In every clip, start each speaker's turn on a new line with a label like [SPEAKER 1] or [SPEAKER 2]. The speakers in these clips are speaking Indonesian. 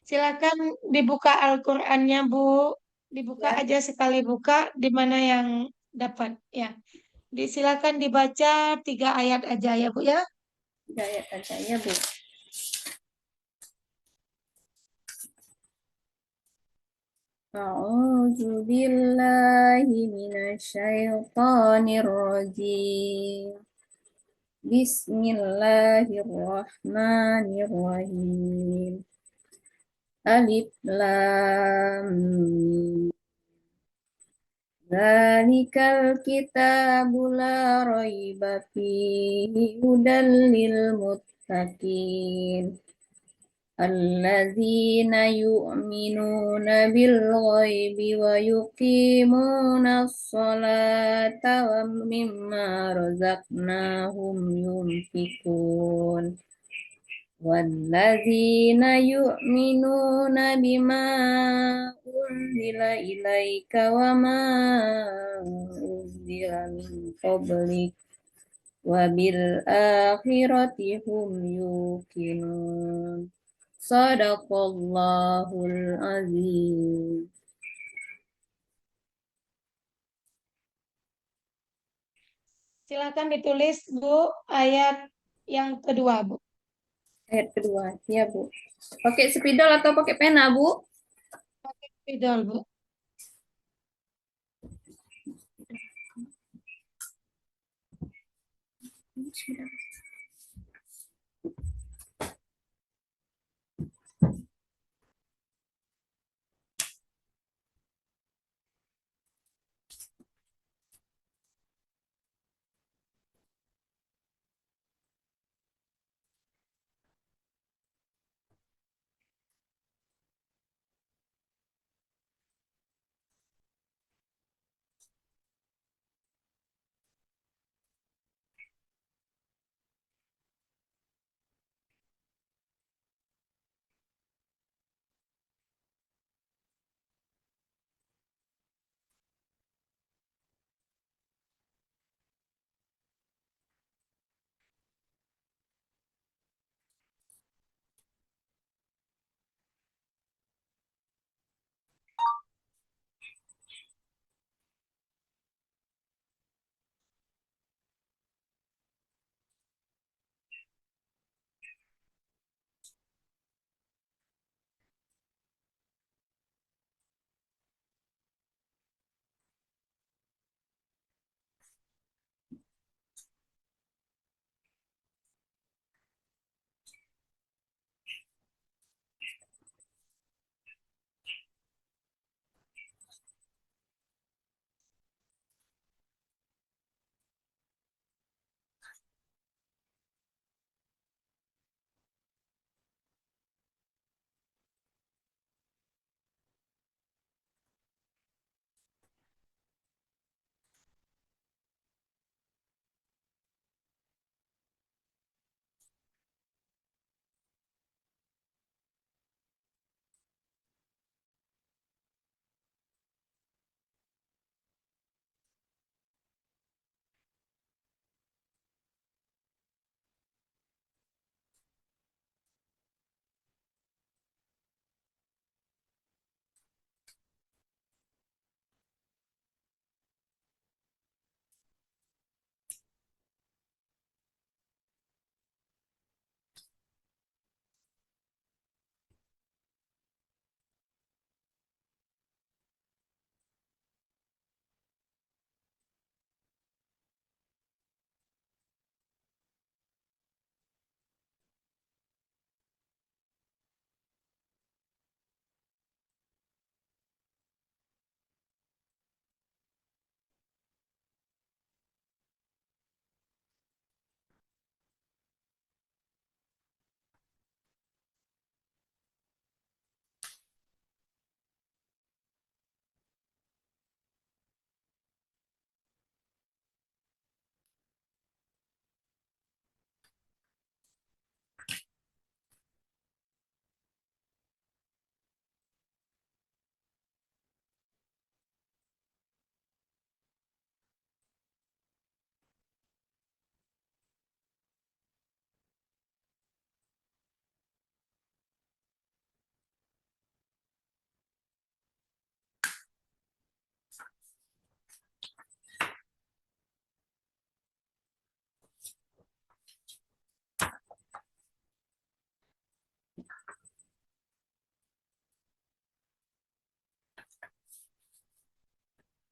[SPEAKER 1] Silakan dibuka Al-Qur'annya, Bu. Dibuka
[SPEAKER 2] Ya,
[SPEAKER 1] aja sekali buka di mana yang dapat ya. Silakan dibaca 3 ayat aja ya, Bu ya.
[SPEAKER 2] hidayat aja ya, Bu. A'udzu billahi minasyaitonir rajim. Bismillahirrahmanirrahim. Alif lam mim. Zalikal kitabu la raiba fihi hudal lil muttaqin. الذين يؤمنون بالغيب ويقيمون الصلاة ومما رزقناهم ينفقون والذين يؤمنون بما أنزل إليك وما أنزل من قبلك وبالآخرة هم يوقنون. Sadaqallahul azim.
[SPEAKER 1] Silakan ditulis, Bu, ayat yang kedua, Bu.
[SPEAKER 2] Ayat kedua, ya Bu. Pakai spidol atau pakai pena, Bu?
[SPEAKER 1] Pakai spidol, Bu.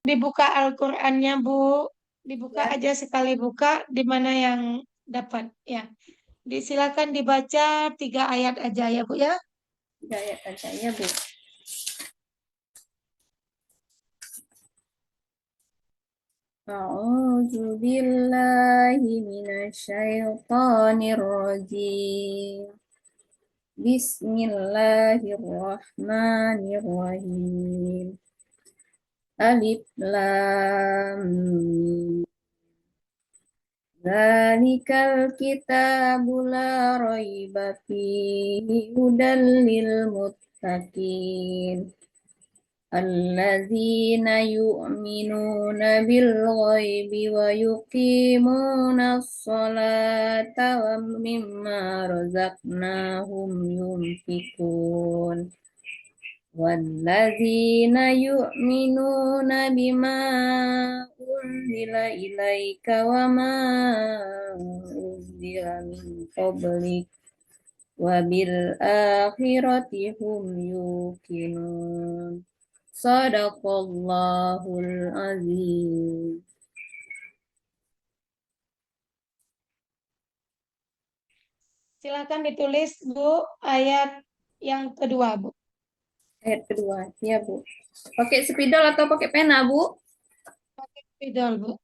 [SPEAKER 1] dibuka Al-Qur'annya, Bu. Dibuka
[SPEAKER 2] Ya,
[SPEAKER 1] aja sekali buka di mana yang dapat ya. Disilakan dibaca 3 ayat aja ya, Bu ya.
[SPEAKER 2] 3 ayat aja ya, Bu. A'udzu billahi minasyaitonir rajim. Bismillahirrahmanirrahim. Alif lam mim. Dzalikal kitabu la raiba fihi hudal lil muttaqin. Alladzina yu'minuna bil ghaibi wa yuqimuna sholata wa mimma razaqnahum yunfikun. والذين يؤمنون بما أنزل إليك وما أنزل من قبلك وبالآخرة هم يوقنون صدق الله العظيم.
[SPEAKER 1] Silakan ditulis, Bu, ayat yang kedua, Bu.
[SPEAKER 2] Ayat kedua, ya Bu. Pakai spidol atau pakai pena, Bu?
[SPEAKER 1] Pakai spidol, Bu.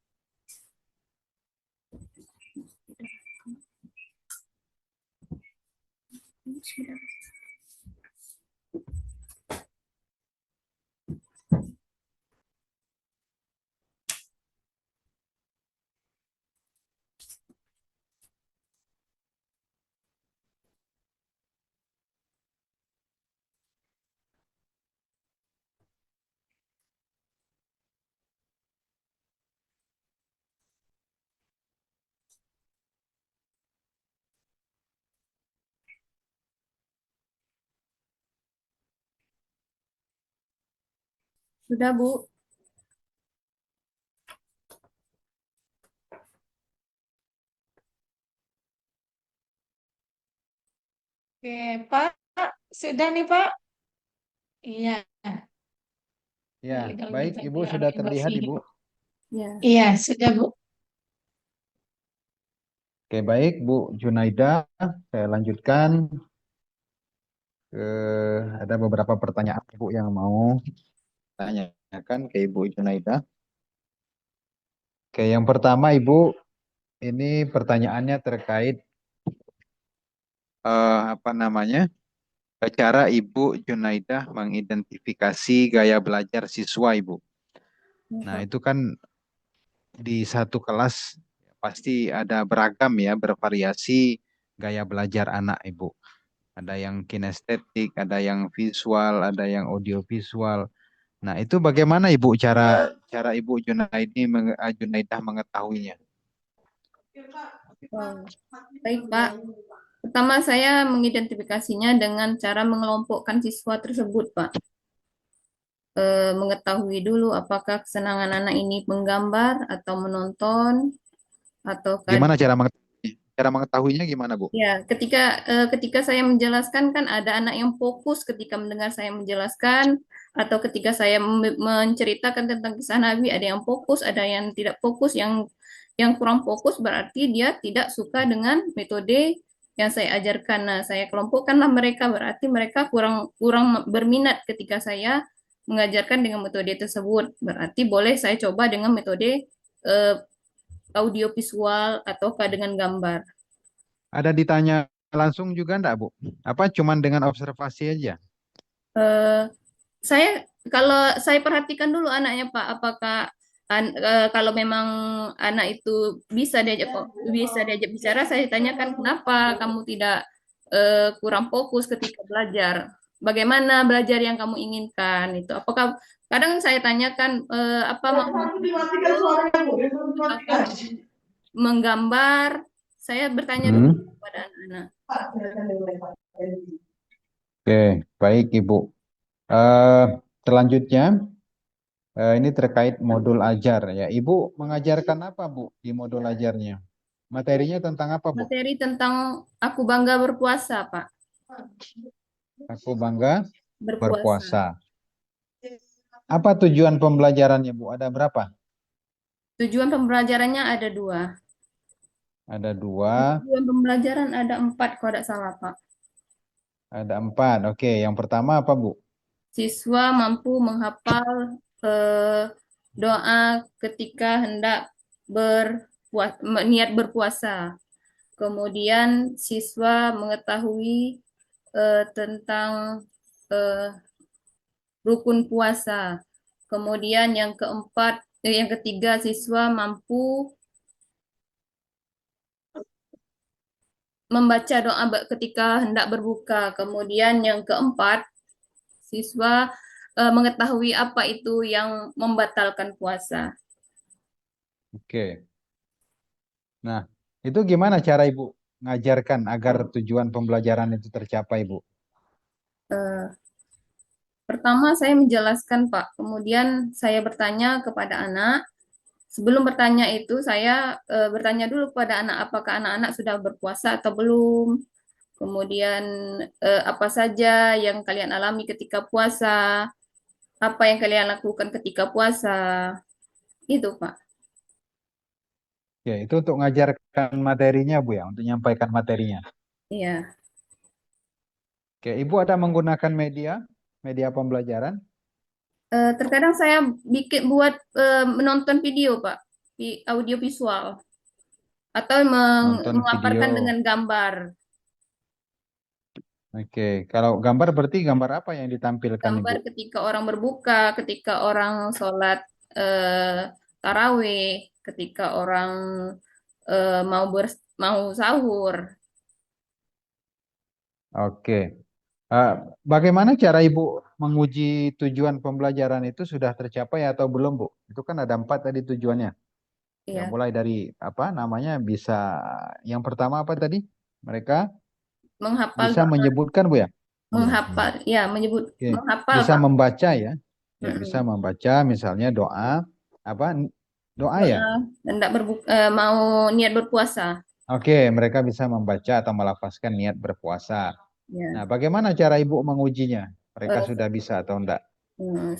[SPEAKER 2] Sudah, Bu.
[SPEAKER 1] Oke, Pak. Sudah nih, Pak. Iya.
[SPEAKER 3] Ya,
[SPEAKER 1] Illegal
[SPEAKER 3] baik Ibu
[SPEAKER 1] behavior
[SPEAKER 3] sudah
[SPEAKER 1] riba
[SPEAKER 3] terlihat
[SPEAKER 1] fee.
[SPEAKER 3] Ibu.
[SPEAKER 2] Ya.
[SPEAKER 1] Iya, sudah, Bu.
[SPEAKER 3] Oke, baik Bu Junaida, saya lanjutkan ke ada beberapa pertanyaan Ibu yang mau tanyakan ke Ibu Junaida. Oke, yang pertama Ibu, ini pertanyaannya terkait apa namanya? Cara Ibu Junaidah mengidentifikasi gaya belajar siswa Ibu. Nah, itu kan di satu kelas pasti ada beragam ya, bervariasi gaya belajar anak Ibu. Ada yang kinestetik, ada yang visual, ada yang audiovisual. Nah, itu bagaimana Ibu cara cara Ibu Junaidah mengetahuinya?
[SPEAKER 2] Wow. Baik, Pak. Pertama, saya mengidentifikasinya dengan cara mengelompokkan siswa tersebut, Pak. Mengetahui dulu apakah kesenangan anak ini menggambar atau menonton, ataukah
[SPEAKER 3] Gimana cara mengetahuinya gimana, Bu?
[SPEAKER 2] ya, ketika saya menjelaskan kan ada anak yang fokus ketika mendengar saya menjelaskan, atau ketika saya menceritakan tentang kisah Nabi, ada yang fokus, ada yang tidak fokus, yang kurang fokus berarti dia tidak suka dengan metode yang saya ajarkan. Nah, saya kelompokkanlah mereka, berarti mereka kurang kurang berminat ketika saya mengajarkan dengan metode tersebut. Berarti boleh saya coba dengan metode audio visual ataukah dengan gambar.
[SPEAKER 3] Ada ditanya langsung juga enggak, Bu? Apa cuman dengan observasi aja?
[SPEAKER 2] Eh, saya kalau saya perhatikan dulu anaknya Pak, apakah kalau memang anak itu bisa diajak bicara, saya tanyakan kenapa kamu tidak kurang fokus ketika belajar. Bagaimana belajar yang kamu inginkan itu? Apakah kadang saya tanyakan apa mau video ataukah menggambar? Saya bertanya dulu
[SPEAKER 3] Hmm.
[SPEAKER 2] kepada anak-anak.
[SPEAKER 3] Oke, baik Ibu. Eh, selanjutnya, ini terkait modul ajar ya. Ibu mengajarkan apa, Bu, di modul ajarnya? Materinya tentang apa, Bu?
[SPEAKER 2] Materi tentang aku bangga berpuasa, Pak.
[SPEAKER 3] Aku bangga
[SPEAKER 2] Berpuasa.
[SPEAKER 3] berpuasa. apa tujuan pembelajarannya, Bu? Ada berapa?
[SPEAKER 2] Tujuan pembelajarannya ada dua.
[SPEAKER 3] Ada dua,
[SPEAKER 2] Tujuan pembelajaran ada empat kalau tidak salah, Pak.
[SPEAKER 3] ada empat. Oke, yang pertama apa, Bu?
[SPEAKER 2] Siswa mampu menghafal doa ketika hendak niat berpuasa. Kemudian siswa mengetahui tentang eh, rukun puasa. Kemudian yang ketiga siswa mampu membaca doa ketika hendak berbuka. Kemudian yang keempat siswa mengetahui apa itu yang membatalkan puasa.
[SPEAKER 3] Oke. Nah, itu gimana cara Ibu ngajarkan agar tujuan pembelajaran itu tercapai, Bu?
[SPEAKER 2] Eh, Pertama saya menjelaskan, Pak. Kemudian saya bertanya kepada anak. Sebelum bertanya itu, saya bertanya dulu kepada anak, apakah anak-anak sudah berpuasa atau belum. Kemudian apa saja yang kalian alami ketika puasa, apa yang kalian lakukan ketika puasa. Itu, Pak.
[SPEAKER 3] Ya, itu untuk ngajarkan materinya, Bu ya, untuk menyampaikan materinya.
[SPEAKER 2] Iya.
[SPEAKER 3] Oke, Ibu ada menggunakan media pembelajaran,
[SPEAKER 2] Terkadang saya buat menonton video, Pak, di audio visual atau
[SPEAKER 3] nonton video.
[SPEAKER 2] memaparkan dengan gambar.
[SPEAKER 3] Oke, kalau gambar berarti gambar apa yang ditampilkan, Ibu?
[SPEAKER 2] Gambar ketika orang berbuka, ketika orang sholat tarawih, ketika orang mau sahur.
[SPEAKER 3] Oke. Eh, Bagaimana cara Ibu menguji tujuan pembelajaran itu sudah tercapai atau belum, Bu? Itu kan ada empat tadi tujuannya. Ya,
[SPEAKER 2] Ya,
[SPEAKER 3] mulai dari apa namanya bisa yang pertama apa tadi? Mereka
[SPEAKER 2] menghafal
[SPEAKER 3] bisa
[SPEAKER 2] doa,
[SPEAKER 3] menyebutkan, Bu ya?
[SPEAKER 2] menghafal, ya menyebut
[SPEAKER 3] Oke.
[SPEAKER 2] menghafal,
[SPEAKER 3] Bisa
[SPEAKER 2] Pak.
[SPEAKER 3] membaca ya. Ya, bisa
[SPEAKER 2] Mm-mm.
[SPEAKER 3] membaca misalnya doa apa? Doa ya.
[SPEAKER 2] Doa hendak mau niat berpuasa.
[SPEAKER 3] Oke, mereka bisa membaca atau melafazkan niat berpuasa. Nah,
[SPEAKER 2] Ya.
[SPEAKER 3] bagaimana cara Ibu mengujinya? Mereka
[SPEAKER 2] Eh,
[SPEAKER 3] sudah bisa atau enggak?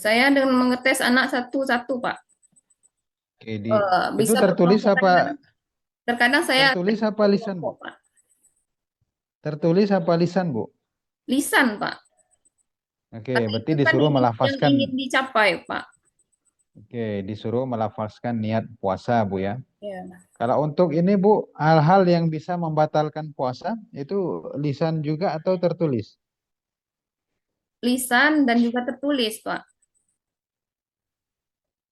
[SPEAKER 2] saya dengan mengetes anak satu-satu, Pak.
[SPEAKER 3] Oke, itu
[SPEAKER 2] Bisa
[SPEAKER 3] tertulis
[SPEAKER 2] berkelompok
[SPEAKER 3] apa?
[SPEAKER 2] kadang, terkadang saya
[SPEAKER 3] Tertulis apa lisan, Bu?
[SPEAKER 2] berkelompok, Pak.
[SPEAKER 3] Tertulis apa lisan, Bu?
[SPEAKER 2] Lisan, Pak.
[SPEAKER 3] Oke,
[SPEAKER 2] Tapi
[SPEAKER 3] berarti
[SPEAKER 2] itu kan
[SPEAKER 3] disuruh
[SPEAKER 2] yang
[SPEAKER 3] melafazkan.
[SPEAKER 2] ingin dicapai, Pak.
[SPEAKER 3] Oke, disuruh melafazkan niat puasa, Bu ya.
[SPEAKER 2] Ya.
[SPEAKER 3] Kalau untuk ini, Bu, hal-hal yang bisa membatalkan puasa itu lisan juga atau tertulis?
[SPEAKER 2] Lisan dan juga tertulis, Pak.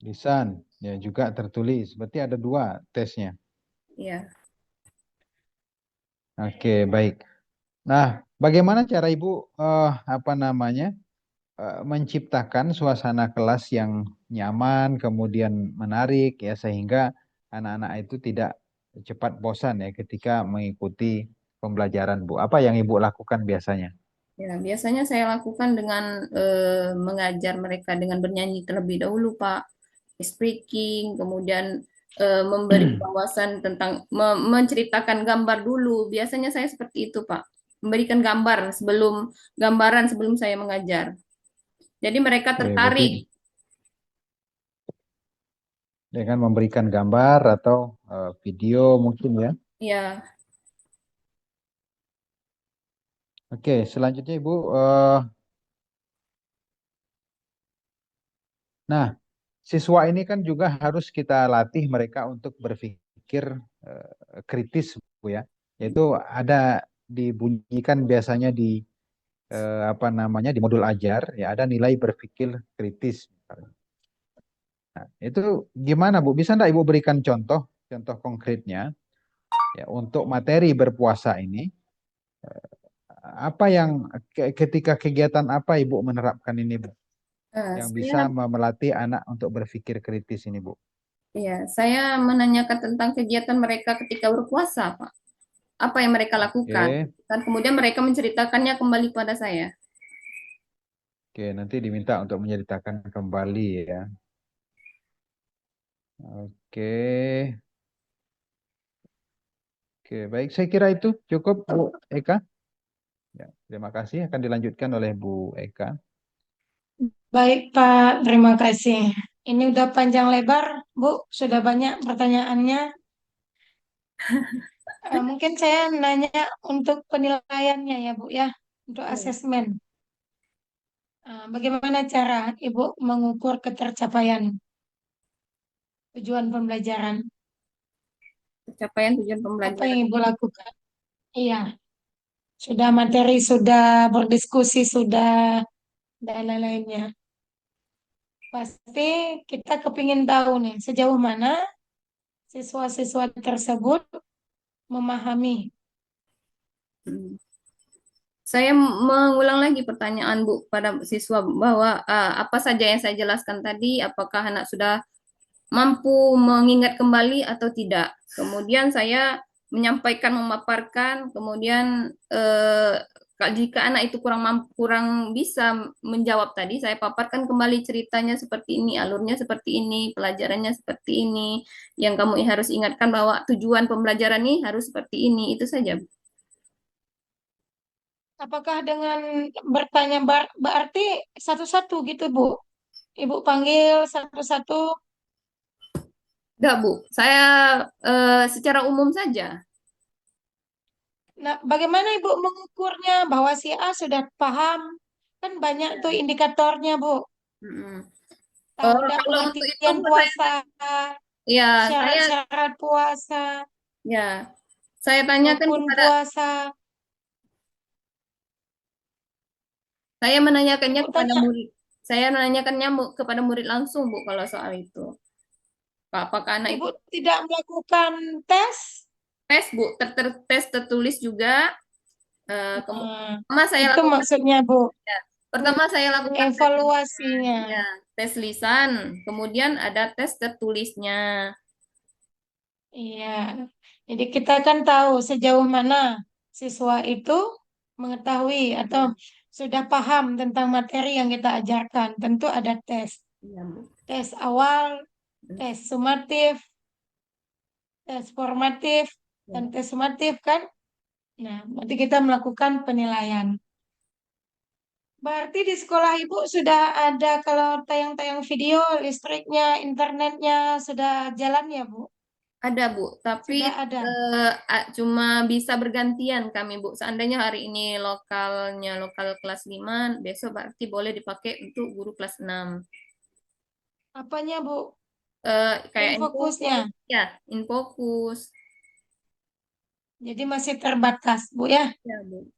[SPEAKER 3] Lisan, ya juga tertulis. Berarti ada dua tesnya.
[SPEAKER 2] Ya.
[SPEAKER 3] Oke, baik. Nah, bagaimana cara Ibu apa namanya menciptakan suasana kelas yang nyaman, kemudian menarik ya sehingga anak-anak itu tidak cepat bosan ya ketika mengikuti pembelajaran, Bu. Apa yang Ibu lakukan biasanya?
[SPEAKER 2] Ya, biasanya saya lakukan dengan mengajar mereka dengan bernyanyi terlebih dahulu, Pak. Speaking, kemudian memberi wawasan tentang menceritakan gambar dulu. Biasanya saya seperti itu, Pak. Memberikan gambaran sebelum saya mengajar. Jadi mereka
[SPEAKER 3] Oke, berarti
[SPEAKER 2] tertarik.
[SPEAKER 3] dengan memberikan gambar atau video mungkin ya.
[SPEAKER 2] Ya,
[SPEAKER 3] Oke, selanjutnya Ibu, nah siswa ini kan juga harus kita latih mereka untuk berpikir kritis, Bu ya. Yaitu ada dibunyikan biasanya di apa namanya di modul ajar ya ada nilai berpikir kritis. Misalnya. Nah, itu gimana, Bu? Bisa enggak Ibu berikan contoh konkretnya ya untuk materi berpuasa ini apa yang ketika kegiatan apa Ibu menerapkan ini, Bu? Yang bisa
[SPEAKER 2] saya
[SPEAKER 3] melatih anak untuk berpikir kritis ini, Bu.
[SPEAKER 2] saya menanyakan tentang kegiatan mereka ketika berpuasa, Pak. Apa yang mereka lakukan?
[SPEAKER 3] Oke,
[SPEAKER 2] Dan kemudian mereka menceritakannya kembali pada saya.
[SPEAKER 3] oke, nanti diminta untuk menceritakan kembali ya. Oke, oke, baik. Saya kira itu cukup, Bu Eka. Ya, terima kasih. Akan dilanjutkan oleh Bu Eka.
[SPEAKER 1] Baik, Pak. Terima kasih. Ini udah panjang lebar, Bu. Sudah banyak pertanyaannya. Mungkin saya nanya untuk penilaiannya ya, Bu ya, untuk
[SPEAKER 2] Iya.
[SPEAKER 1] asesmen. Bagaimana cara Ibu mengukur ketercapaian tujuan pembelajaran?
[SPEAKER 2] Pencapaian tujuan
[SPEAKER 1] Apa
[SPEAKER 2] pembelajaran.
[SPEAKER 1] yang Ibu lakukan? Iya, sudah materi, sudah berdiskusi, sudah dan lain-lainnya. Pasti kita kepingin tahu nih, sejauh mana siswa-siswa tersebut memahami.
[SPEAKER 2] Hmm. Saya mengulang lagi pertanyaan Bu pada siswa bahwa apa saja yang saya jelaskan tadi, apakah anak sudah mampu mengingat kembali atau tidak. Kemudian saya menyampaikan, memaparkan, kemudian jika anak itu kurang bisa menjawab tadi, saya paparkan kembali ceritanya seperti ini, alurnya seperti ini, pelajarannya seperti ini. Yang kamu harus ingatkan bahwa tujuan pembelajaran ini harus seperti ini, itu saja.
[SPEAKER 1] Apakah dengan bertanya berarti satu-satu gitu, Bu? Ibu panggil satu-satu.
[SPEAKER 2] Enggak, Bu. Saya secara umum saja.
[SPEAKER 1] Nah, bagaimana Ibu mengukurnya bahwa si A sudah paham? Kan banyak tuh indikatornya, Bu.
[SPEAKER 2] Mm-mm.
[SPEAKER 1] Tahu enggak
[SPEAKER 2] Kalau untuk itu,
[SPEAKER 1] pengertian
[SPEAKER 2] Bu,
[SPEAKER 1] puasa,
[SPEAKER 2] ya,
[SPEAKER 1] syarat-syarat puasa,
[SPEAKER 2] ya, saya tanyakan
[SPEAKER 1] rukun
[SPEAKER 2] kepada,
[SPEAKER 1] puasa.
[SPEAKER 2] saya menanyakannya
[SPEAKER 1] Ibu
[SPEAKER 2] kepada
[SPEAKER 1] tanya,
[SPEAKER 2] murid. Saya menanyakannya kepada murid langsung, Bu, kalau soal itu. Apakah anak
[SPEAKER 1] Ibu
[SPEAKER 2] itu
[SPEAKER 1] tidak melakukan tes?
[SPEAKER 2] tes, Bu, tes tertulis juga.
[SPEAKER 1] Nah,
[SPEAKER 2] Pertama saya
[SPEAKER 1] itu
[SPEAKER 2] lakukan,
[SPEAKER 1] maksudnya, Bu,
[SPEAKER 2] ya, pertama saya lakukan tes lisan,
[SPEAKER 1] evaluasinya.
[SPEAKER 2] ya, tes lisan. Kemudian ada tes tertulisnya.
[SPEAKER 1] Iya, jadi kita kan tahu sejauh mana siswa itu mengetahui atau
[SPEAKER 2] Ya,
[SPEAKER 1] sudah paham tentang materi yang kita ajarkan. Tentu ada tes.
[SPEAKER 2] ya, Bu.
[SPEAKER 1] Tes awal, tes sumatif, tes formatif, dan
[SPEAKER 2] Ya.
[SPEAKER 1] tes sumatif kan. Nah, berarti kita melakukan penilaian. Berarti di sekolah Ibu sudah ada kalau tayang-tayang video, listriknya, internetnya sudah jalan ya, Bu?
[SPEAKER 2] Ada, Bu, tapi
[SPEAKER 1] Sudah ada.
[SPEAKER 2] cuma bisa bergantian kami, Bu. Seandainya hari ini lokal kelas 5, besok berarti boleh dipakai untuk guru kelas 6.
[SPEAKER 1] Apanya, Bu?
[SPEAKER 2] Kayak
[SPEAKER 1] Infokusnya.
[SPEAKER 2] Infokus, ya, Infokus.
[SPEAKER 1] Jadi masih terbatas, Bu ya.
[SPEAKER 2] Ya, Bu.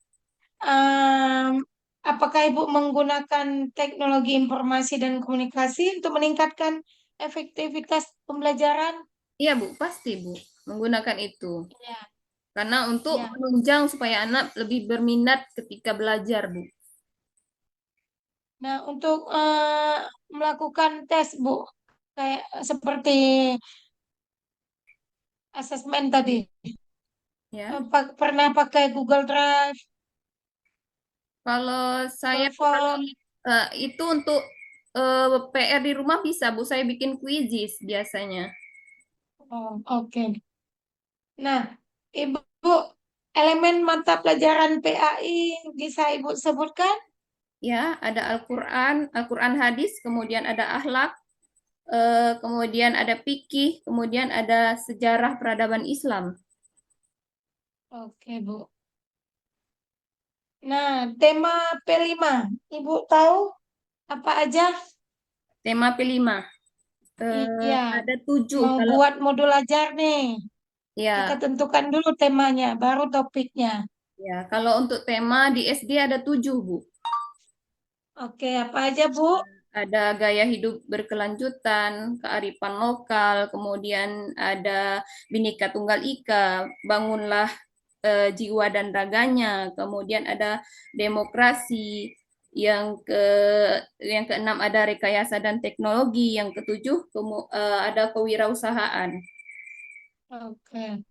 [SPEAKER 1] Em, apakah Ibu menggunakan teknologi informasi dan komunikasi untuk meningkatkan efektivitas pembelajaran?
[SPEAKER 2] Iya, Bu, pasti, Bu. Menggunakan itu.
[SPEAKER 1] Ya,
[SPEAKER 2] Karena untuk
[SPEAKER 1] ya.
[SPEAKER 2] menunjang supaya anak lebih berminat ketika belajar, Bu.
[SPEAKER 1] Nah, untuk melakukan tes, Bu, kayak seperti asesmen tadi,
[SPEAKER 2] Ya.
[SPEAKER 1] pernah pakai Google Drive,
[SPEAKER 2] Kalau saya,
[SPEAKER 1] Google
[SPEAKER 2] kalau
[SPEAKER 1] Form.
[SPEAKER 2] itu untuk PR di rumah bisa, Bu. Saya bikin kuisis biasanya.
[SPEAKER 1] Oh, oke. Nah, Ibu, elemen mata pelajaran PAI bisa Ibu sebutkan?
[SPEAKER 2] Ya, ada Al-Quran, Al-Quran hadis, kemudian ada akhlak, kemudian ada fikih, kemudian ada sejarah peradaban Islam.
[SPEAKER 1] Oke, Bu. Nah, tema P5, Ibu tahu apa aja?
[SPEAKER 2] Tema P5,
[SPEAKER 1] Iya,
[SPEAKER 2] ada 7
[SPEAKER 1] mau
[SPEAKER 2] kalau
[SPEAKER 1] buat modul ajar nih. Kita
[SPEAKER 2] ya,
[SPEAKER 1] tentukan dulu temanya, baru topiknya.
[SPEAKER 2] ya. Kalau untuk tema di SD ada 7, Bu.
[SPEAKER 1] Oke, apa aja, Bu?
[SPEAKER 2] Ada gaya hidup berkelanjutan, kearifan lokal, kemudian ada Bhinneka Tunggal Ika, bangunlah jiwa dan raganya, kemudian ada demokrasi, yang keenam ada rekayasa dan teknologi, yang ketujuh ada kewirausahaan.
[SPEAKER 1] Oke.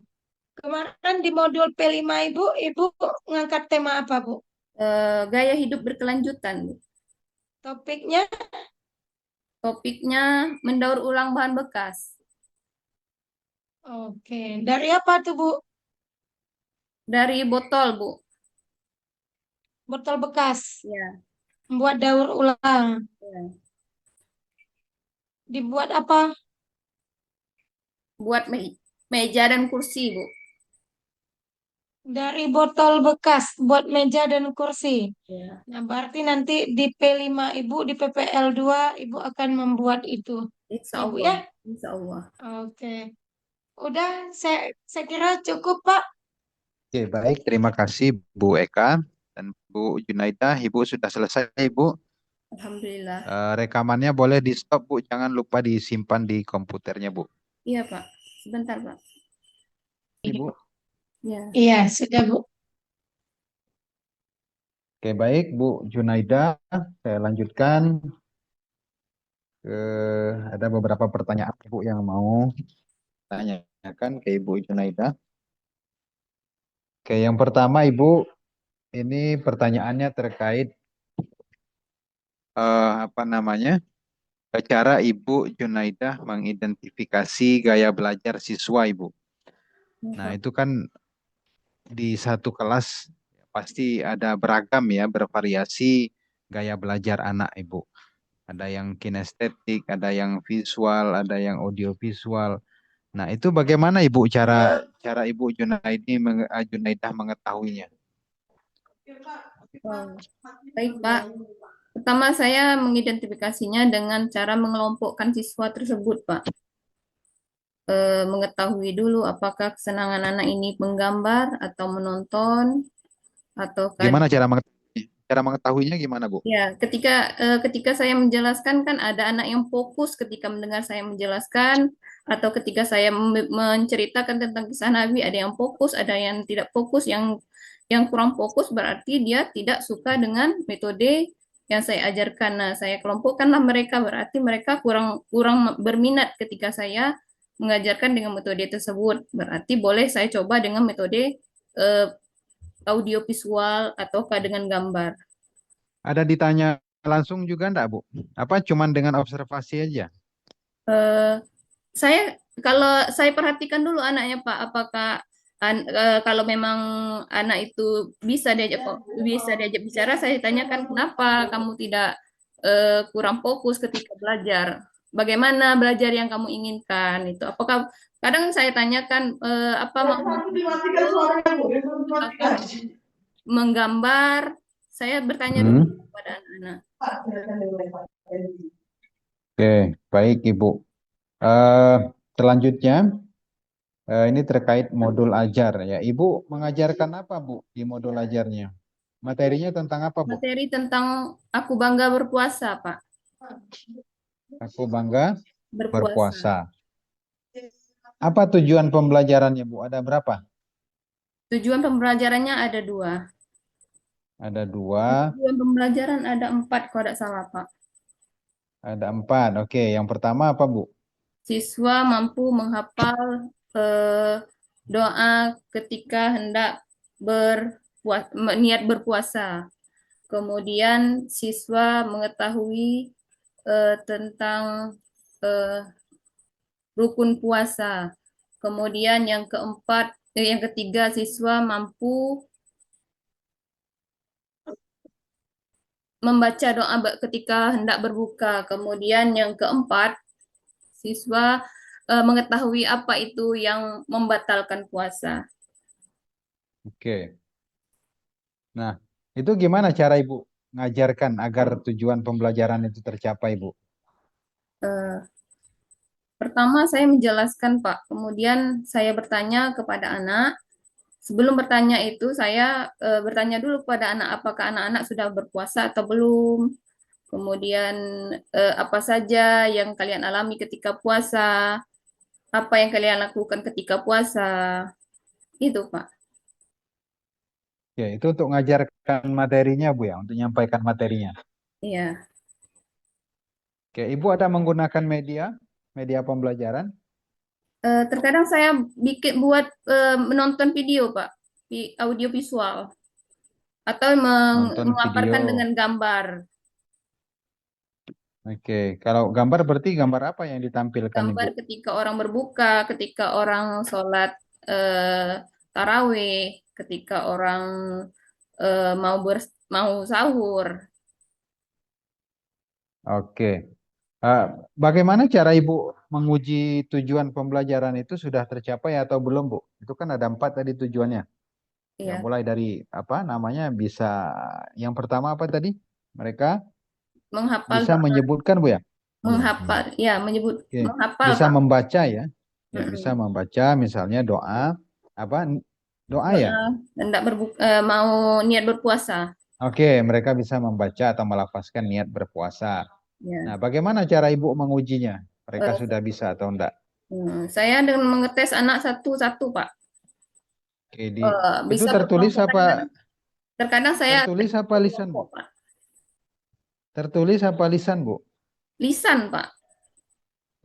[SPEAKER 1] Kemarin di modul P5 Ibu, Ibu ngangkat tema apa, Bu?
[SPEAKER 2] Gaya hidup berkelanjutan, Bu.
[SPEAKER 1] Topiknya?
[SPEAKER 2] Topiknya mendaur ulang bahan bekas.
[SPEAKER 1] Oke. Dari apa tuh, Bu?
[SPEAKER 2] Dari botol, Bu.
[SPEAKER 1] Botol bekas.
[SPEAKER 2] Ya.
[SPEAKER 1] Membuat daur ulang.
[SPEAKER 2] Ya.
[SPEAKER 1] Dibuat apa?
[SPEAKER 2] Buat meja dan kursi, Bu.
[SPEAKER 1] Dari botol bekas buat meja dan kursi.
[SPEAKER 2] Ya.
[SPEAKER 1] Nah, berarti nanti di P5 Ibu, di PPL 2 Ibu akan membuat itu.
[SPEAKER 2] Insya
[SPEAKER 1] Ya, Bu
[SPEAKER 2] Allah.
[SPEAKER 1] ya?
[SPEAKER 2] Insya Allah.
[SPEAKER 1] Oke. Udah, saya kira cukup, Pak.
[SPEAKER 3] Oke, baik. Terima kasih Bu Eka dan Bu Junaidah. Ibu sudah selesai, Bu.
[SPEAKER 2] Alhamdulillah.
[SPEAKER 3] Rekamannya boleh di stop, Bu. Jangan lupa disimpan di komputernya, Bu.
[SPEAKER 2] Iya, Pak. Sebentar, Pak.
[SPEAKER 3] Ibu.
[SPEAKER 2] Ya.
[SPEAKER 1] Iya, sudah, Bu.
[SPEAKER 3] Oke, baik, Bu Junaidah. Saya lanjutkan. Ada beberapa pertanyaan Ibu yang mau tanyakan ke Ibu Junaidah. Oke, yang pertama Ibu, ini pertanyaannya terkait apa namanya? Cara Ibu Junaidah mengidentifikasi gaya belajar siswa Ibu. Nah, itu kan di satu kelas pasti ada beragam ya, bervariasi gaya belajar anak Ibu. Ada yang kinestetik, ada yang visual, ada yang audiovisual. Nah, itu bagaimana Ibu cara cara Ibu Junaidah mengetahuinya?
[SPEAKER 2] Oh, baik, Pak. Pertama, saya mengidentifikasinya dengan cara mengelompokkan siswa tersebut, Pak. Mengetahui dulu apakah kesenangan anak ini menggambar atau menonton, ataukah
[SPEAKER 3] Gimana cara mengetahuinya gimana, Bu?
[SPEAKER 2] ya, ketika saya menjelaskan kan ada anak yang fokus ketika mendengar saya menjelaskan, atau ketika saya menceritakan tentang kisah Nabi, ada yang fokus, ada yang tidak fokus, yang kurang fokus berarti dia tidak suka dengan metode yang saya ajarkan. Nah, saya kelompokkanlah mereka, berarti mereka kurang kurang berminat ketika saya mengajarkan dengan metode tersebut. Berarti boleh saya coba dengan metode eh, audiovisual ataukah dengan gambar.
[SPEAKER 3] Ada ditanya langsung juga enggak, Bu? Apa cuman dengan observasi aja?
[SPEAKER 2] Eh, saya kalau saya perhatikan dulu anaknya Pak, apakah kalau memang anak itu bisa diajak bicara, saya tanyakan kenapa kamu tidak kurang fokus ketika belajar, bagaimana belajar yang kamu inginkan itu, apakah kadang saya tanyakan apa mau ataukah menggambar, saya bertanya dulu
[SPEAKER 3] Hmm.
[SPEAKER 2] kepada anak-anak.
[SPEAKER 3] Oke, baik Ibu. Eh, Selanjutnya, ini terkait modul ajar ya. Ibu mengajarkan apa, Bu, di modul ajarnya? Materinya tentang apa, Bu?
[SPEAKER 2] Materi tentang aku bangga berpuasa Pak,
[SPEAKER 3] Aku bangga
[SPEAKER 2] berpuasa.
[SPEAKER 3] berpuasa. Apa tujuan pembelajarannya, Bu? Ada berapa?
[SPEAKER 2] Tujuan pembelajarannya ada dua.
[SPEAKER 3] Ada dua,
[SPEAKER 2] Tujuan pembelajaran ada empat kalau tidak salah, Pak.
[SPEAKER 3] ada empat. Oke, yang pertama apa, Bu?
[SPEAKER 2] Siswa mampu menghafal doa ketika hendak niat berpuasa. Kemudian siswa mengetahui tentang eh, rukun puasa. Kemudian yang ketiga siswa mampu membaca doa ketika hendak berbuka. Kemudian yang keempat, siswa mengetahui apa itu yang membatalkan puasa.
[SPEAKER 3] Oke. Nah, itu gimana cara Ibu ngajarkan agar tujuan pembelajaran itu tercapai, Bu?
[SPEAKER 2] Eh, Pertama saya menjelaskan, Pak. Kemudian saya bertanya kepada anak. Sebelum bertanya itu, saya bertanya dulu kepada anak, apakah anak-anak sudah berpuasa atau belum. Kemudian apa saja yang kalian alami ketika puasa, apa yang kalian lakukan ketika puasa. Itu, Pak.
[SPEAKER 3] Oke, itu untuk ngajarkan materinya, Bu ya, untuk menyampaikan materinya.
[SPEAKER 2] Iya.
[SPEAKER 3] Oke, Ibu ada menggunakan media pembelajaran,
[SPEAKER 2] Terkadang saya buat menonton video, Pak, di audio visual atau
[SPEAKER 3] nonton
[SPEAKER 2] memaparkan
[SPEAKER 3] video.
[SPEAKER 2] dengan gambar.
[SPEAKER 3] Oke, kalau gambar berarti gambar apa yang ditampilkan, Ibu?
[SPEAKER 2] Gambar ketika orang berbuka, ketika orang sholat tarawih, ketika orang mau sahur.
[SPEAKER 3] Oke. Eh, Bagaimana cara Ibu menguji tujuan pembelajaran itu sudah tercapai atau belum, Bu? Itu kan ada 4 tadi tujuannya. Ya,
[SPEAKER 2] Ya,
[SPEAKER 3] mulai dari apa namanya bisa yang pertama apa tadi? Mereka
[SPEAKER 2] menghafal
[SPEAKER 3] bisa
[SPEAKER 2] doa,
[SPEAKER 3] menyebutkan, Bu ya?
[SPEAKER 2] menghafal, ya menyebut
[SPEAKER 3] Oke.
[SPEAKER 2] menghafal
[SPEAKER 3] Bisa
[SPEAKER 2] Pak.
[SPEAKER 3] membaca ya. Ya, bisa
[SPEAKER 2] Mm-mm.
[SPEAKER 3] membaca misalnya doa apa? Doa ya.
[SPEAKER 2] Doa, hendak mau niat berpuasa.
[SPEAKER 3] Oke, mereka bisa membaca atau melafazkan niat berpuasa. Nah,
[SPEAKER 2] Ya.
[SPEAKER 3] bagaimana cara Ibu mengujinya? Mereka
[SPEAKER 2] Eh,
[SPEAKER 3] sudah bisa atau enggak?
[SPEAKER 2] saya dengan mengetes anak satu-satu, Pak.
[SPEAKER 3] Oke, itu
[SPEAKER 2] Bisa
[SPEAKER 3] tertulis
[SPEAKER 2] berkelompok
[SPEAKER 3] apa?
[SPEAKER 2] kadang. Terkadang saya tes
[SPEAKER 3] Tertulis apa lisan, Bu?
[SPEAKER 2] berkelompok, Pak.
[SPEAKER 3] Tertulis apa lisan, Bu?
[SPEAKER 2] Lisan, Pak.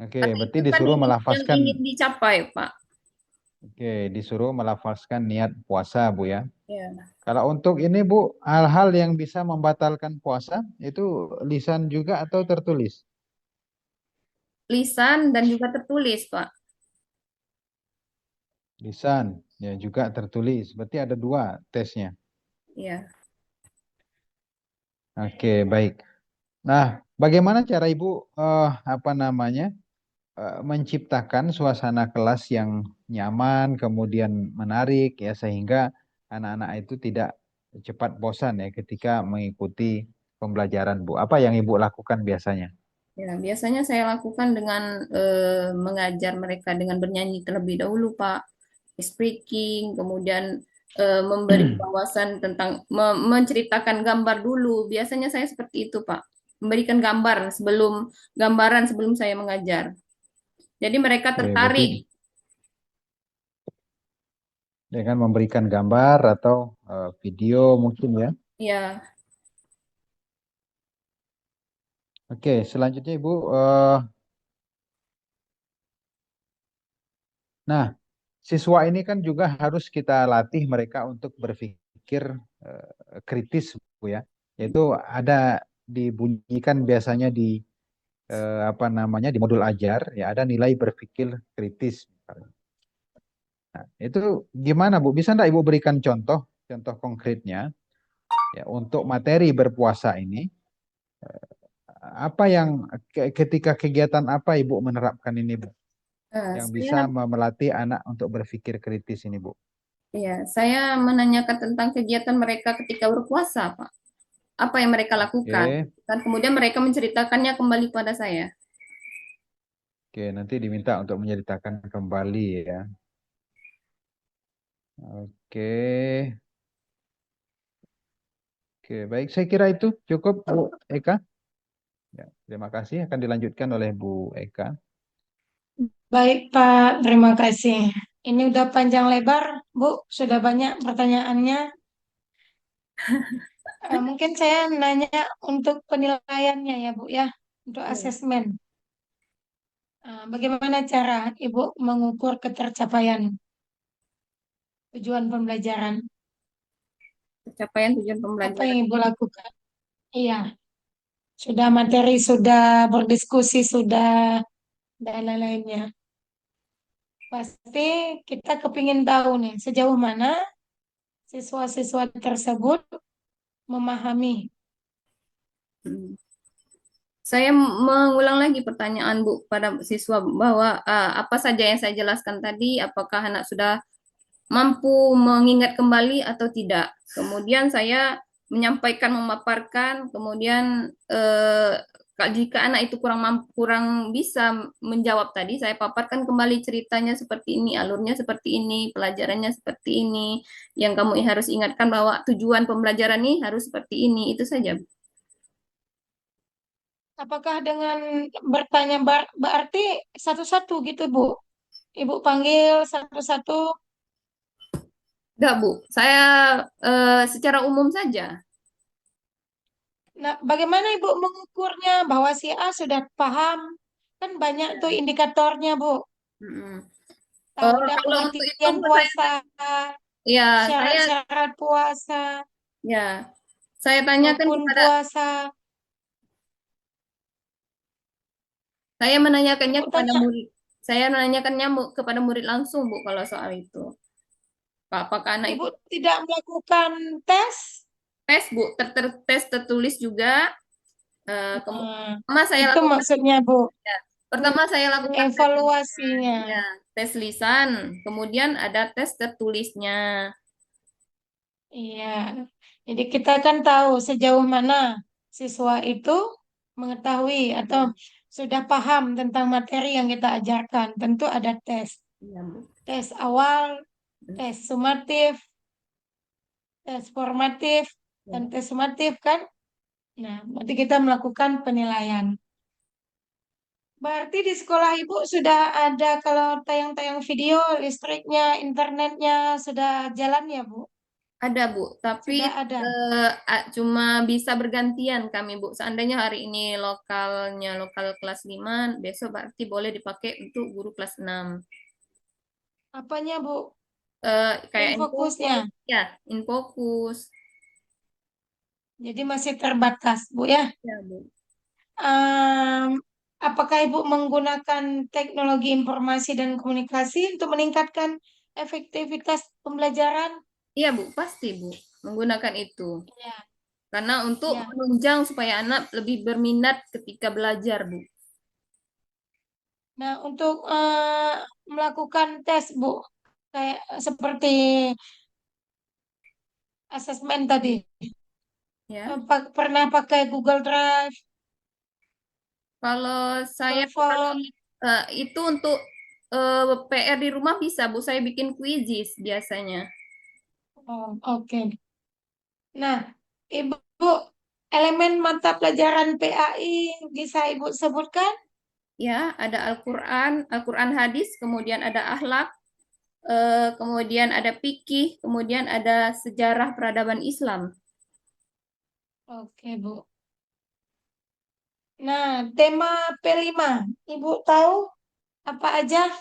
[SPEAKER 3] Oke,
[SPEAKER 2] Karena
[SPEAKER 3] berarti
[SPEAKER 2] itu kan
[SPEAKER 3] disuruh
[SPEAKER 2] yang
[SPEAKER 3] melafazkan.
[SPEAKER 2] ingin dicapai, Pak.
[SPEAKER 3] Oke, disuruh melafazkan niat puasa, Bu ya.
[SPEAKER 2] Ya.
[SPEAKER 3] Kalau untuk ini, Bu, hal-hal yang bisa membatalkan puasa itu lisan juga atau tertulis?
[SPEAKER 2] Lisan dan juga tertulis, Pak.
[SPEAKER 3] Lisan, ya juga tertulis. Berarti ada 2 tesnya.
[SPEAKER 2] Ya.
[SPEAKER 3] Oke, baik. Nah, bagaimana cara Ibu apa namanya menciptakan suasana kelas yang nyaman, kemudian menarik ya sehingga anak-anak itu tidak cepat bosan ya ketika mengikuti pembelajaran, Bu. Apa yang Ibu lakukan biasanya?
[SPEAKER 2] Ya, biasanya saya lakukan dengan mengajar mereka dengan bernyanyi terlebih dahulu, Pak. Speaking, kemudian memberi wawasan tentang menceritakan gambar dulu. Biasanya saya seperti itu, Pak. Memberikan gambaran sebelum saya mengajar. Jadi mereka
[SPEAKER 3] Berarti
[SPEAKER 2] tertarik.
[SPEAKER 3] dengan memberikan gambar atau video mungkin ya.
[SPEAKER 2] Ya,
[SPEAKER 3] Oke, selanjutnya Ibu. Nah, siswa ini kan juga harus kita latih mereka untuk berpikir kritis, Bu ya. Yaitu ada dibunyikan biasanya di apa namanya di modul ajar ya ada nilai berpikir kritis. Nah, itu gimana, Bu? Bisa enggak Ibu berikan contoh contoh konkretnya ya untuk materi berpuasa ini apa yang ketika kegiatan apa Ibu menerapkan ini, Bu? Yang bisa
[SPEAKER 2] saya
[SPEAKER 3] melatih anak untuk berpikir kritis ini, Bu.
[SPEAKER 2] saya menanyakan tentang kegiatan mereka ketika berpuasa, Pak. Apa yang mereka lakukan?
[SPEAKER 3] Oke.
[SPEAKER 2] Dan kemudian mereka menceritakannya kembali pada saya.
[SPEAKER 3] Oke, nanti diminta untuk menceritakan kembali ya. Oke. Oke, baik. Saya kira itu cukup, Bu Eka. Ya, terima kasih. Akan dilanjutkan oleh Bu Eka.
[SPEAKER 1] Baik, Pak. Terima kasih. Ini udah panjang lebar, Bu. Sudah banyak pertanyaannya. Mungkin saya nanya untuk penilaiannya ya, Bu ya, untuk
[SPEAKER 2] Ya.
[SPEAKER 1] asesmen. Bagaimana cara Ibu mengukur ketercapaian tujuan pembelajaran?
[SPEAKER 2] Pencapaian tujuan
[SPEAKER 1] Apa
[SPEAKER 2] pembelajaran.
[SPEAKER 1] yang Ibu lakukan? Iya, sudah materi, sudah berdiskusi, sudah dan lain-lainnya. Pasti kita kepingin tahu nih, sejauh mana siswa-siswa tersebut memahami.
[SPEAKER 2] Hmm. Saya mengulang lagi pertanyaan Bu pada siswa bahwa apa saja yang saya jelaskan tadi, apakah anak sudah mampu mengingat kembali atau tidak. Kemudian saya menyampaikan, memaparkan, kemudian jika anak itu kurang bisa menjawab tadi, saya paparkan kembali ceritanya seperti ini, alurnya seperti ini, pelajarannya seperti ini. Yang kamu harus ingatkan bahwa tujuan pembelajaran ini harus seperti ini, itu saja.
[SPEAKER 1] Apakah dengan bertanya berarti satu-satu gitu, Bu? Ibu panggil satu-satu.
[SPEAKER 2] Enggak, Bu. Saya secara umum saja.
[SPEAKER 1] Nah, bagaimana Ibu mengukurnya bahwa si A sudah paham? Kan banyak tuh indikatornya, Bu.
[SPEAKER 2] Mm-mm.
[SPEAKER 1] Tahu tidak
[SPEAKER 2] Kalau untuk itu,
[SPEAKER 1] pengertian
[SPEAKER 2] Bu,
[SPEAKER 1] puasa,
[SPEAKER 2] saya
[SPEAKER 1] syarat-syarat puasa,
[SPEAKER 2] ya saya tanyakan
[SPEAKER 1] rukun
[SPEAKER 2] kepada
[SPEAKER 1] puasa.
[SPEAKER 2] saya menanyakannya
[SPEAKER 1] Ibu
[SPEAKER 2] kepada
[SPEAKER 1] tanya,
[SPEAKER 2] murid. Saya menanyakannya kepada murid langsung, Bu, kalau soal itu. Apakah anak
[SPEAKER 1] Ibu
[SPEAKER 2] itu
[SPEAKER 1] tidak melakukan tes?
[SPEAKER 2] tes, Bu, tes tertulis juga.
[SPEAKER 1] Nah,
[SPEAKER 2] Pertama saya
[SPEAKER 1] itu
[SPEAKER 2] lakukan,
[SPEAKER 1] maksudnya, Bu,
[SPEAKER 2] ya, pertama saya lakukan tes lisan,
[SPEAKER 1] evaluasinya.
[SPEAKER 2] ya, tes lisan, kemudian ada tes tertulisnya.
[SPEAKER 1] Iya. Jadi kita kan tahu sejauh mana siswa itu mengetahui atau
[SPEAKER 2] Ya,
[SPEAKER 1] sudah paham tentang materi yang kita ajarkan. Tentu ada tes.
[SPEAKER 2] iya, Bu.
[SPEAKER 1] Tes awal, tes sumatif, tes formatif, dan
[SPEAKER 2] Ya.
[SPEAKER 1] tes sumatif kan. Nah, nanti kita melakukan penilaian. Berarti di sekolah Ibu sudah ada kalau tayang-tayang video, listriknya, internetnya sudah jalan ya, Bu?
[SPEAKER 2] Ada, Bu, tapi
[SPEAKER 1] Sudah ada.
[SPEAKER 2] cuma bisa bergantian kami, Bu. Seandainya hari ini lokalnya lokal kelas 5, besok berarti boleh dipakai untuk guru kelas 6.
[SPEAKER 1] Apanya, Bu?
[SPEAKER 2] Kayak
[SPEAKER 1] Infokusnya.
[SPEAKER 2] Infokus, ya, Infokus.
[SPEAKER 1] Jadi masih terbatas, Bu ya.
[SPEAKER 2] Ya, Bu.
[SPEAKER 1] Em, apakah Ibu menggunakan teknologi informasi dan komunikasi untuk meningkatkan efektivitas pembelajaran?
[SPEAKER 2] Iya, Bu, pasti, Bu, menggunakan itu.
[SPEAKER 1] Ya,
[SPEAKER 2] Karena untuk
[SPEAKER 1] ya.
[SPEAKER 2] menunjang supaya anak lebih berminat ketika belajar, Bu.
[SPEAKER 1] Nah, untuk melakukan tes, Bu, kayak seperti asesmen tadi,
[SPEAKER 2] Ya.
[SPEAKER 1] pernah pakai Google Drive,
[SPEAKER 2] Kalau saya,
[SPEAKER 1] Google
[SPEAKER 2] kalau
[SPEAKER 1] Form.
[SPEAKER 2] itu untuk PR di rumah bisa, Bu. Saya bikin kuisis biasanya.
[SPEAKER 1] Oh, oke. Nah, Ibu, elemen mata pelajaran PAI bisa Ibu sebutkan?
[SPEAKER 2] Ya, ada Al-Quran, Al-Quran hadis, kemudian ada akhlak, kemudian ada fikih, kemudian ada sejarah peradaban Islam.
[SPEAKER 1] Oke, Bu. Nah, tema P5, Ibu tahu apa aja?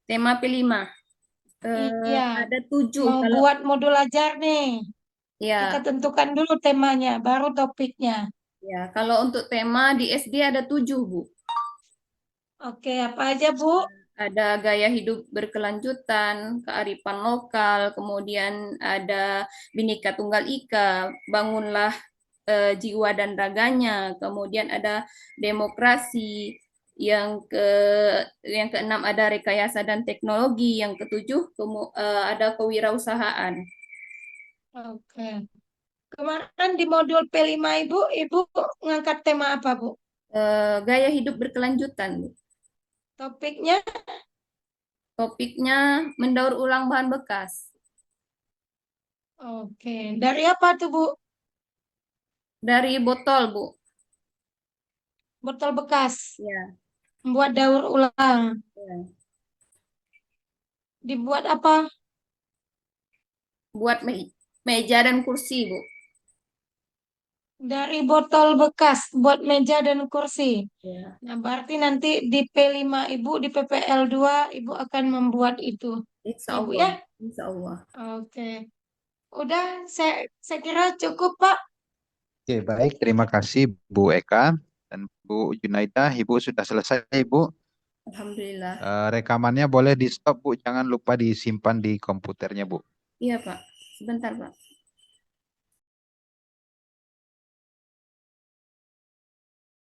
[SPEAKER 2] Tema P5,
[SPEAKER 1] Iya,
[SPEAKER 2] ada 7.
[SPEAKER 1] mau
[SPEAKER 2] Kalau
[SPEAKER 1] buat modul ajar nih. Kita
[SPEAKER 2] ya,
[SPEAKER 1] tentukan dulu temanya, baru topiknya.
[SPEAKER 2] ya, kalau untuk tema di SD ada 7, Bu.
[SPEAKER 1] Oke, apa aja, Bu?
[SPEAKER 2] Ada gaya hidup berkelanjutan, kearifan lokal, kemudian ada Bhinneka Tunggal Ika, bangunlah jiwa dan raganya, kemudian ada demokrasi, yang keenam ada rekayasa dan teknologi, yang ketujuh ada kewirausahaan.
[SPEAKER 1] Oke. Kemarin di modul P5 Ibu ngangkat tema apa, Bu?
[SPEAKER 2] Gaya hidup berkelanjutan, Bu.
[SPEAKER 1] Topiknya,
[SPEAKER 2] Topiknya mendaur ulang bahan bekas.
[SPEAKER 1] oke. Dari apa tuh, Bu?
[SPEAKER 2] Dari botol, Bu.
[SPEAKER 1] Botol bekas.
[SPEAKER 2] Ya,
[SPEAKER 1] Membuat daur ulang.
[SPEAKER 2] ya.
[SPEAKER 1] Dibuat apa?
[SPEAKER 2] Buat meja dan kursi, Bu.
[SPEAKER 1] Dari botol bekas buat meja dan kursi.
[SPEAKER 2] Ya,
[SPEAKER 1] Nah, berarti nanti di P5 Ibu, di PPL 2 Ibu akan membuat itu.
[SPEAKER 2] insya
[SPEAKER 1] Ibu
[SPEAKER 2] Allah.
[SPEAKER 1] ya?
[SPEAKER 2] Insya Allah.
[SPEAKER 1] Oke. Udah, saya kira cukup, Pak.
[SPEAKER 3] Oke, baik. Terima kasih Bu Eka dan Bu Junaidah. Ibu sudah selesai, Bu.
[SPEAKER 2] Alhamdulillah.
[SPEAKER 3] Rekamannya boleh di stop, Bu. Jangan lupa disimpan di komputernya, Bu.
[SPEAKER 2] Iya, Pak. Sebentar, Pak.